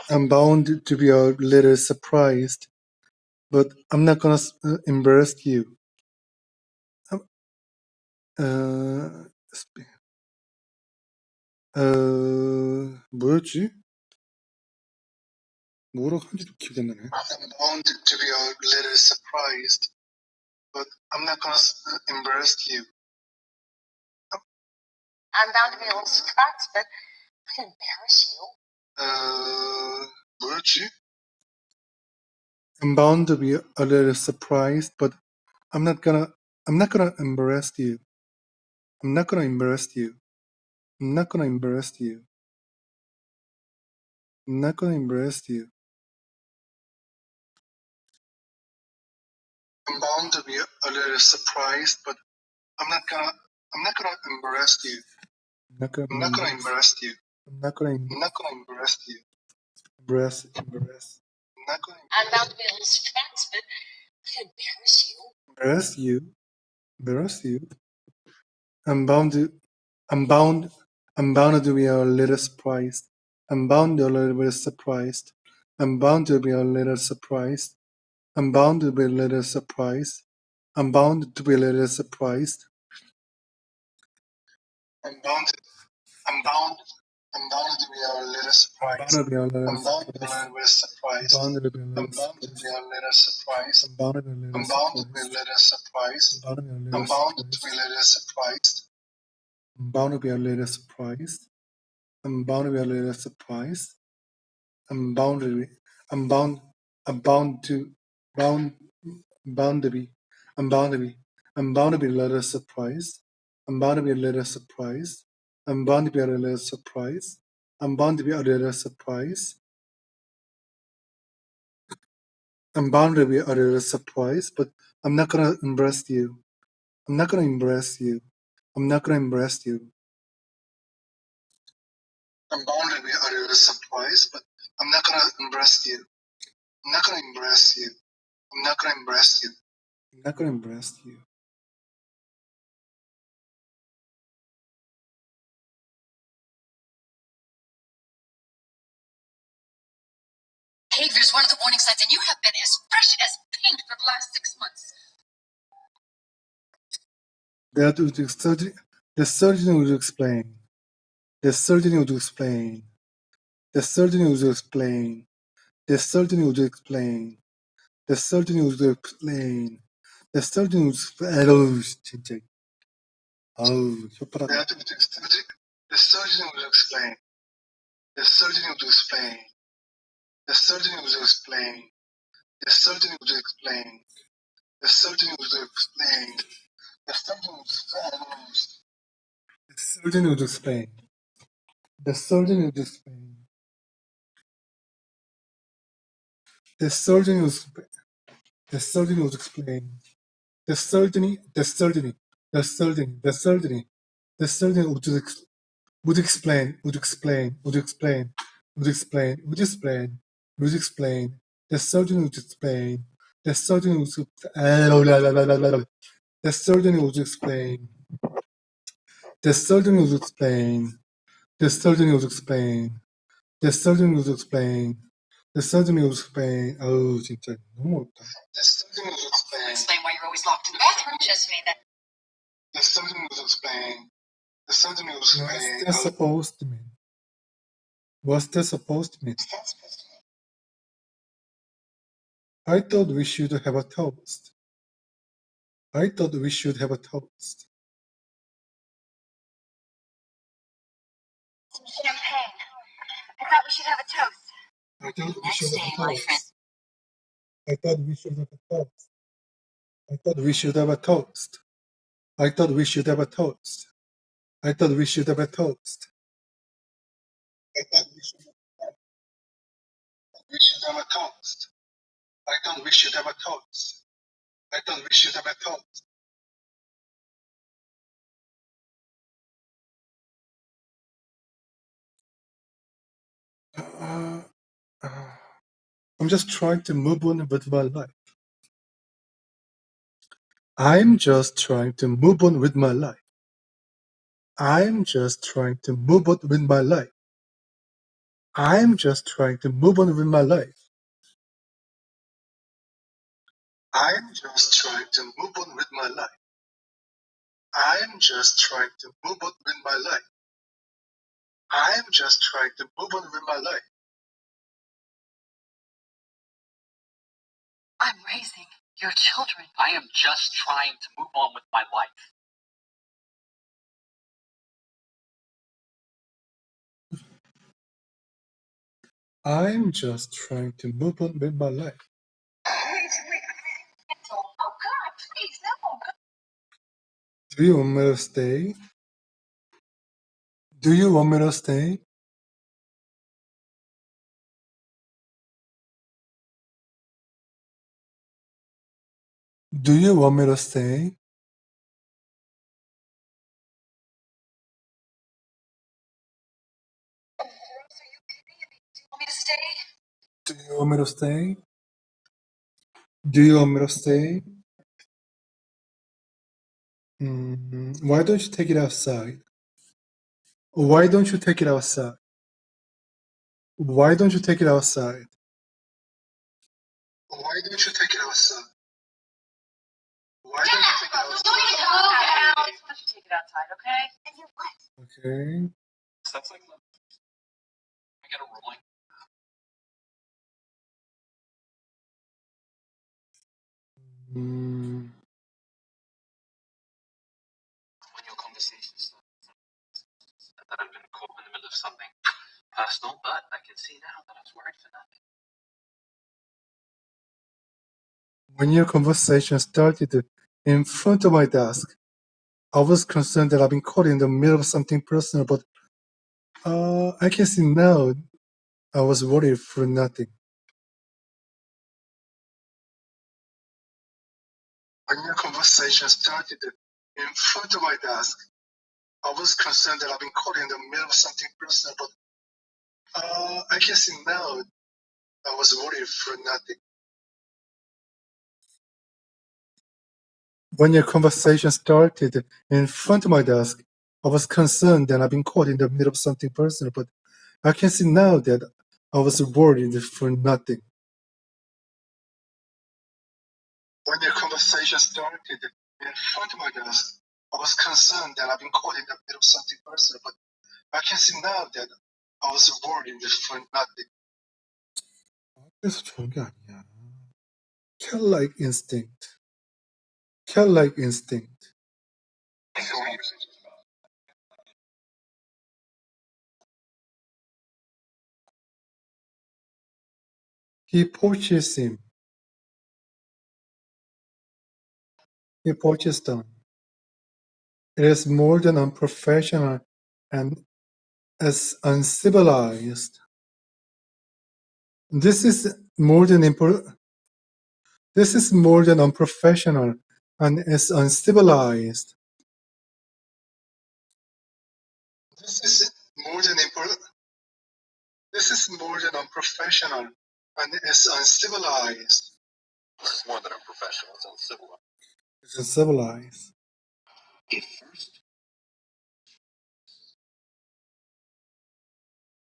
I'm bound to be a little surprised, but I'm not gonna embarrass you. Um, 어, 뭐였지? 뭐라고 한지도 기억이 안 나네. I'm bound to be a little surprised, but I'm not gonna embarrass you. I'm bound to be a little surprised, but I can embarrass you. 뭐였지? I'm bound to be a little surprised, but I'm not gonna embarrass you. I'm not gonna embarrass you. I'm not gonna embarrass you. I'm not gonna embarrass you. I'm bound to be a little surprised, but I'm not gonna embarrass you. I'm not gonna embarrass you. I'm not gonna embarrass you. Embarrass. I'm bound to be a little surprised, but I can embarrass you. Embarrass you. I'm bound to be a little surprised. I'm bound to be a little bit surprised. I'm bound to be a little surprised. I'm bound to be a little surprised. I'm bound to be a little surprised. I'm bound to be a little surprised. I'm bound to be a little surprised. I'm bound to be a little surprised. I'm bound to be a little surprised. I'm bound to be a little surprised. I'm bound to be a little surprised. I'm bound to be a little surprised. I'm bound to be. I'm bound. I'm bound to. Bound. Bound to be. I'm bound to be. I'm bound to be a little surprised. I'm bound to be a little surprised. I'm bound to be a little surprised. I'm bound to be a little surprised. I'm bound to be a little surprised, but I'm not gonna embarrass you. I'm not gonna embarrass you. I'm not gonna embarrass you. I'm bound to be a little surprised, but I'm not gonna embarrass you. I'm not gonna embarrass you. I'm not gonna embarrass you. I'm not gonna embarrass you. Hey, there's one of the warning signs, and you have been as fresh as paint for the last 6 months. The surgeon would explain. The surgeon would explain. The surgeon would explain. The surgeon would explain. The surgeon would explain. The surgeon would explain. 아우 진짜. 아우 혓바닥. The surgeon would explain. The surgeon would explain. The surgeon would explain. The surgeon would explain. The surgeon would explain. The surgeon would explain. The surgeon would explain. The surgeon would explain. The surgeon would explain. The surgeon would explain. The surgeon, the surgeon, the surgeon, the surgeon, the surgeon would explain, would explain, would explain, would explain, would explain, would explain. The surgeon would explain. The surgeon would explain. The surgeon would explain. The surgeon would explain. The surgeon would explain. The surgeon would explain. The surgeon would explain. 아우 진짜 너무 어렵다. The surgeon would explain. Explain why you're always locked in the bathroom. Just made that. The surgeon would explain. The surgeon would explain. What's that supposed to mean? What's that supposed to mean? I thought we should have a toast. I thought we should have a toast. Some champagne. I thought we should have a toast. I thought we Next should day, have a my toast. friend. I thought we should have a toast. I thought we should have a toast. I thought we should have a toast. I thought we should have a toast. I thought we should have a toast. I thought we should have a toast. I thought we should have a toast. I'm just trying to move on with my life. I'm just trying to move on with my life. I'm just trying to move on with my life. I'm just trying to move on with my life. I'm just trying to move on with my life. I'm just trying to move on with my life. I'm just trying to move on with my life. I'm raising your children. I am just trying to move on with my life. I'm just trying to move on with my life. Oh, God, please, no. Do you want me to stay? Do you want me to stay? Do you want me to stay? Want me to stay? Do you want me to stay? Do you want me to stay? Why don't you take it outside? Why don't you take it outside? Why don't you take it outside? Why don't you take it outside? Why don't you take it outside? Why don't you take it outside, okay? Okay. Stuff like that. I got a rolling. Mm, When your conversations that I've been caught in the middle of something personal, but I can see now that I was worried for nothing. when your conversation started in front of my desk, I was concerned that I've been caught in the middle of something personal, but I can see now I was worried for nothing. When your conversation started in front of my desk, I was concerned that I've been caught in the middle of something personal, but I can see now I was worried for nothing. When your conversation started in front of my desk, I was concerned that I've been caught in the middle of something personal, but I can see now that I was worried for nothing. When your conversation started in front of my desk, I was concerned that I've been caught in the middle of something personal, but I can see now that I was worried for nothing. 그래서 좋은 게 아니야. Cat-like instinct. Cat-like instinct. He poaches him. He poaches them. It is more than unprofessional and as uncivilized. This is more than This is more than unprofessional and is uncivilized. This is more than This is more than unprofessional and is uncivilized. This is more than unprofessional. It's uncivilized. It's uncivilized. At first,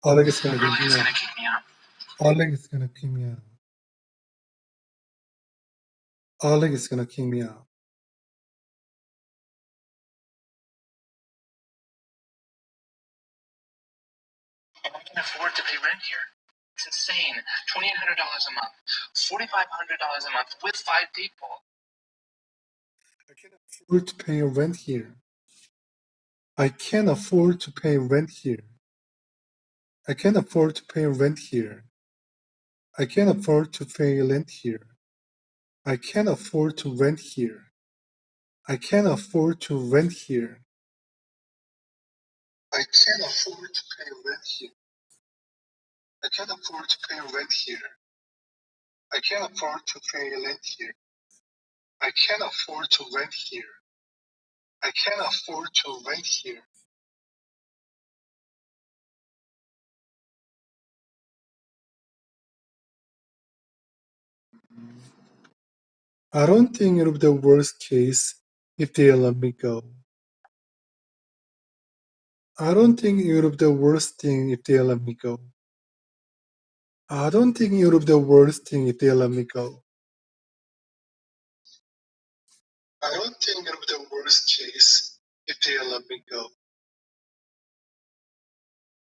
Oleg is gonna really kick is me gonna out. kick me out. Oleg is gonna kick me out. Oleg is gonna kick me out. And I can afford to pay rent here. It's insane. $2,800 a month, $4,500 a month with 5 people. I can't afford to pay rent here. I can't afford to pay rent here. I can't afford to pay rent here. I can't afford to pay rent here. I can't afford to rent here. I can't afford to rent here. I can't afford to pay rent here. I can't afford to pay rent here. I can't afford to pay rent here. I can't afford to rent here. I can't afford to rent here. I don't think it'll be the worst case if they let me go. I don't think it'll be the worst thing if they let me go. I don't think it would be the worst thing if they let me go. I don't think it would be the worst case if they let me go.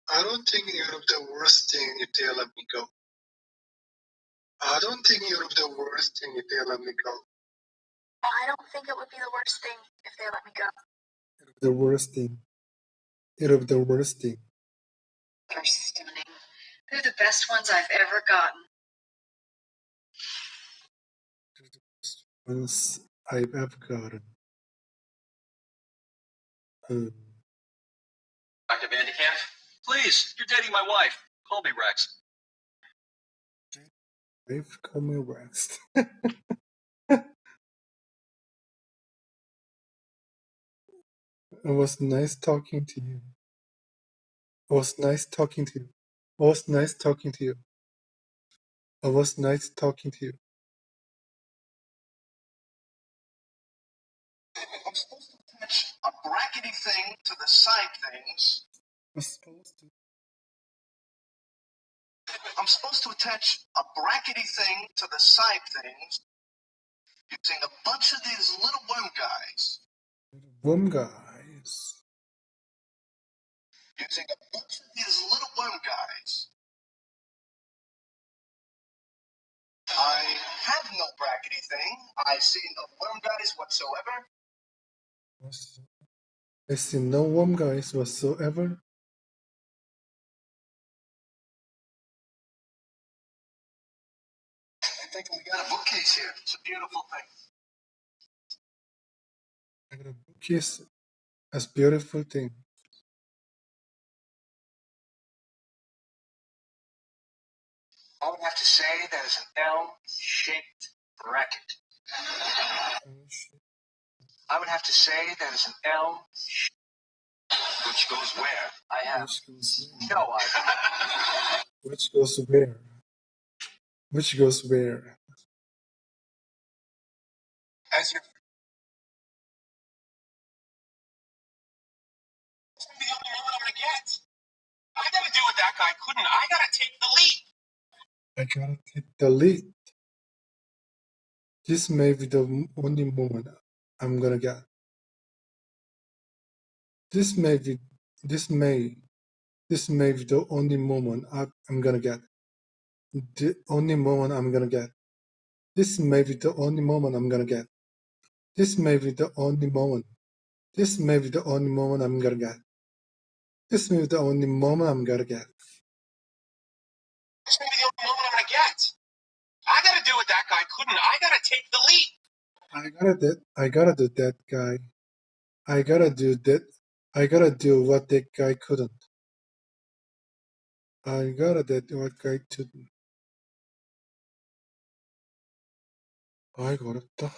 I don't think it would be the worst thing if they let me go. I don't think it would be the worst thing if they let me go. I don't think it would be the worst thing if they let me go. The worst thing. It would be the worst thing. They're stunning. They're the best ones I've ever gotten. Ones I've ever gotten. Dr. Vandekamp, please, you're dating my wife. Call me Rex. I've come and rest. It was nice talking to you. It was nice talking to you. It was nice talking to you. It was nice talking to you. I'm supposed to attach a brackety thing to the side things. I'm supposed to. I'm supposed to attach a brackety thing to the side things using a bunch of these little worm guys. Boom, guys. Using a bunch of these little worm guys. I have no brackety thing. I see no worm guys whatsoever. I see no warm guys whatsoever. I think we got a bookcase here. It's a beautiful thing. I got a bookcase. That's a beautiful thing. I would have to say that is an L-shaped bracket. I would have to say that is an L, which goes where? I have Which goes where? no idea. Which goes where? Which goes where? As you're It's gonna be the only moment I'm gonna get. I gotta do what that guy couldn't. I gotta take the lead. I gotta take the lead. This may be the only moment I'm gonna get. This may be the only moment I'm gonna get. The only moment I'm gonna get. This may be the only moment I'm gonna get. This may be the only moment. This may be the only moment I'm gonna get. This may be the only moment I'm gonna get. It's gonna be the only moment I'm gonna get. I gotta do what that guy couldn't. I gotta take the lead. I gotta do that guy. I gotta do that. I gotta do what that guy couldn't. I gotta do what guy couldn't. 아이고 어렵다.